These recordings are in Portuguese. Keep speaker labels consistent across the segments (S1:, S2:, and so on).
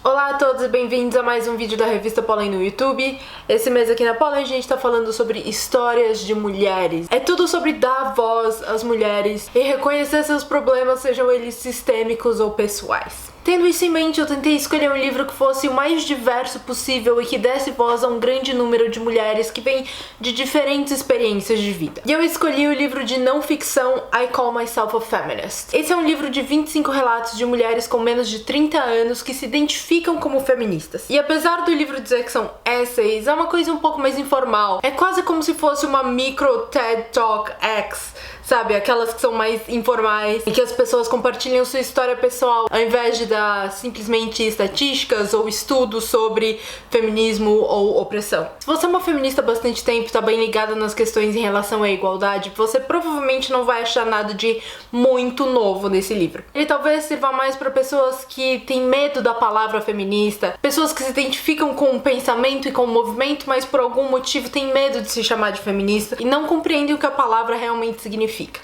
S1: Olá a todos e bem-vindos a mais um vídeo da revista Pollen no YouTube. Esse mês aqui na Pollen a gente tá falando sobre histórias de mulheres. É tudo sobre dar voz às mulheres e reconhecer seus problemas, sejam eles sistêmicos ou pessoais. Tendo isso em mente, eu tentei escolher um livro que fosse o mais diverso possível e que desse voz a um grande número de mulheres que vêm de diferentes experiências de vida. E eu escolhi o livro de não ficção I Call Myself a Feminist. Esse é um livro de 25 relatos de mulheres com menos de 30 anos que se identificam como feministas. E apesar do livro dizer que são essays, é uma coisa um pouco mais informal. É quase como se fosse uma micro TED Talk X, sabe? Aquelas que são mais informais e que as pessoas compartilham sua história pessoal ao invés de dar simplesmente estatísticas ou estudos sobre feminismo ou opressão. Se você é uma feminista há bastante tempo e tá bem ligada nas questões em relação à igualdade, você provavelmente não vai achar nada de muito novo nesse livro. Ele talvez sirva mais para pessoas que têm medo da palavra feminista, pessoas que se identificam com o pensamento e com o movimento, mas por algum motivo têm medo de se chamar de feminista e não compreendem o que a palavra realmente significa.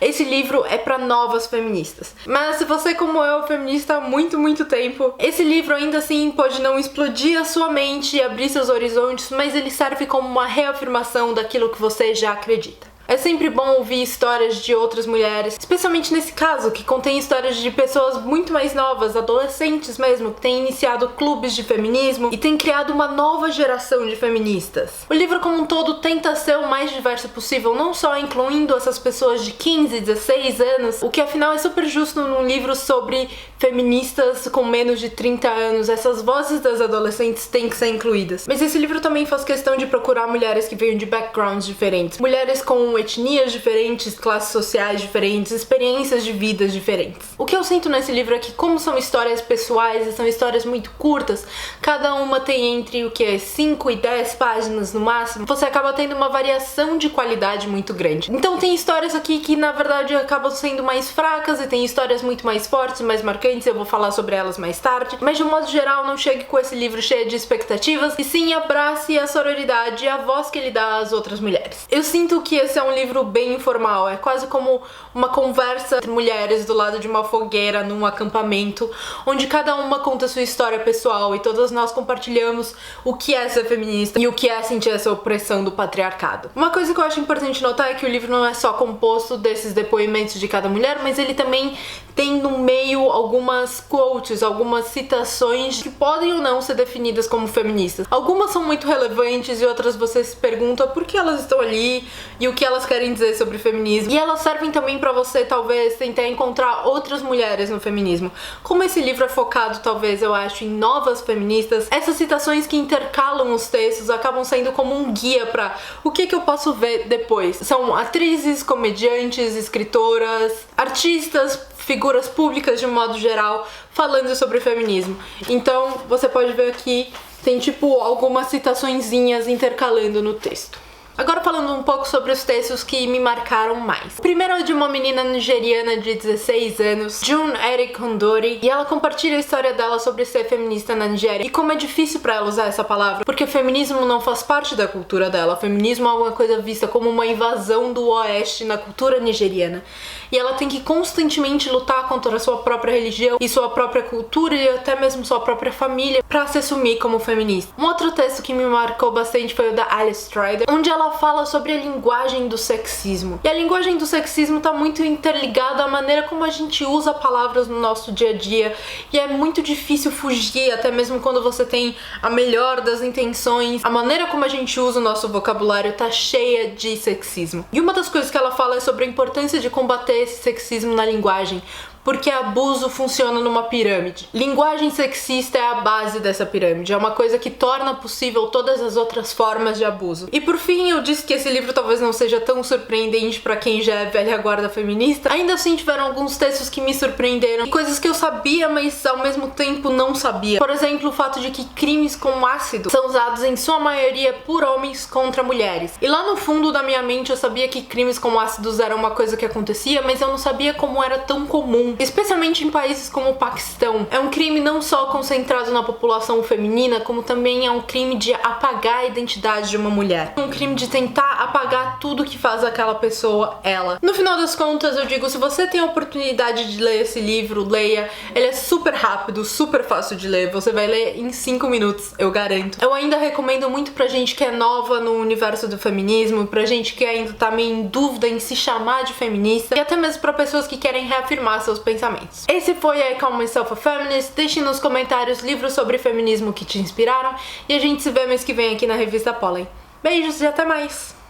S1: Esse livro é para novas feministas. Mas se você, como eu, é feminista há muito tempo, esse livro ainda assim pode não explodir a sua mente e abrir seus horizontes, mas ele serve como uma reafirmação daquilo que você já acredita. É sempre bom ouvir histórias de outras mulheres, especialmente nesse caso, que contém histórias de pessoas muito mais novas, adolescentes mesmo, que têm iniciado clubes de feminismo e têm criado uma nova geração de feministas. O livro como um todo tenta ser o mais diverso possível, não só incluindo essas pessoas de 15, 16 anos, o que afinal é super justo num livro sobre feministas com menos de 30 anos. Essas vozes das adolescentes têm que ser incluídas. Mas esse livro também faz questão de procurar mulheres que veio de backgrounds diferentes, mulheres com etnias diferentes, classes sociais diferentes, experiências de vidas diferentes. O que eu sinto nesse livro é que, como são histórias pessoais e são histórias muito curtas, cada uma tem entre 5 e 10 páginas no máximo, você acaba tendo uma variação de qualidade muito grande. Então tem histórias aqui que na verdade acabam sendo mais fracas e tem histórias muito mais fortes, mais marcantes, eu vou falar sobre elas mais tarde, mas de um modo geral não chegue com esse livro cheio de expectativas e sim abrace a sororidade e a voz que ele dá às outras mulheres. Eu sinto que esse é um livro bem informal, é quase como uma conversa entre mulheres do lado de uma fogueira num acampamento, onde cada uma conta sua história pessoal e todas nós compartilhamos o que é ser feminista e o que é sentir essa opressão do patriarcado. Uma coisa que eu acho importante notar é que o livro não é só composto desses depoimentos de cada mulher, mas ele também tem no meio algumas quotes, algumas citações que podem ou não ser definidas como feministas. Algumas são muito relevantes e outras você se pergunta por que elas estão ali e o que elas querem dizer sobre feminismo. E elas servem também pra você, talvez, tentar encontrar outras mulheres no feminismo. Como esse livro é focado, talvez, eu acho, em novas feministas, essas citações que intercalam os textos acabam sendo como um guia pra o que eu posso ver depois. São atrizes, comediantes, escritoras, artistas, figuras públicas de um modo geral, falando sobre feminismo. Então, você pode ver aqui, tem tipo algumas citaçõezinhas intercalando no texto. Agora falando um pouco sobre os textos que me marcaram mais. O primeiro é de uma menina nigeriana de 16 anos, June Eric Ondori, e ela compartilha a história dela sobre ser feminista na Nigéria e como é difícil pra ela usar essa palavra, porque feminismo não faz parte da cultura dela. Feminismo é uma coisa vista como uma invasão do oeste na cultura nigeriana. E ela tem que constantemente lutar contra a sua própria religião e sua própria cultura e até mesmo sua própria família pra se assumir como feminista. Um outro texto que me marcou bastante foi o da Alice Strider, onde ela fala sobre a linguagem do sexismo. E a linguagem do sexismo tá muito interligada à maneira como a gente usa palavras no nosso dia a dia, e é muito difícil fugir, até mesmo quando você tem a melhor das intenções. A maneira como a gente usa o nosso vocabulário tá cheia de sexismo. E uma das coisas que ela fala é sobre a importância de combater esse sexismo na linguagem, porque abuso funciona numa pirâmide. Linguagem sexista é a base dessa pirâmide, é uma coisa que torna possível todas as outras formas de abuso. E por fim, eu disse que esse livro talvez não seja tão surpreendente pra quem já é velha guarda feminista. Ainda assim, tiveram alguns textos que me surpreenderam, coisas que eu sabia, mas ao mesmo tempo não sabia. Por exemplo, o fato de que crimes com ácido são usados em sua maioria por homens contra mulheres. E lá no fundo da minha mente eu sabia que crimes com ácidos era uma coisa que acontecia, mas eu não sabia como era tão comum crime, especialmente em países como o Paquistão. É um crime não só concentrado na população feminina, como também é um crime de apagar a identidade de uma mulher. Um crime de tentar apagar tudo que faz aquela pessoa ela. No final das contas, eu digo, se você tem a oportunidade de ler esse livro, leia. Ele é super rápido, super fácil de ler. Você vai ler em 5 minutos, eu garanto. Eu ainda recomendo muito pra gente que é nova no universo do feminismo, pra gente que ainda tá meio em dúvida em se chamar de feminista, e até mesmo pra pessoas que querem reafirmar seus pensamentos. Esse foi a I Call Myself a Feminist. Deixe nos comentários livros sobre feminismo que te inspiraram, e a gente se vê mês que vem aqui na revista Pollen. Beijos e até mais!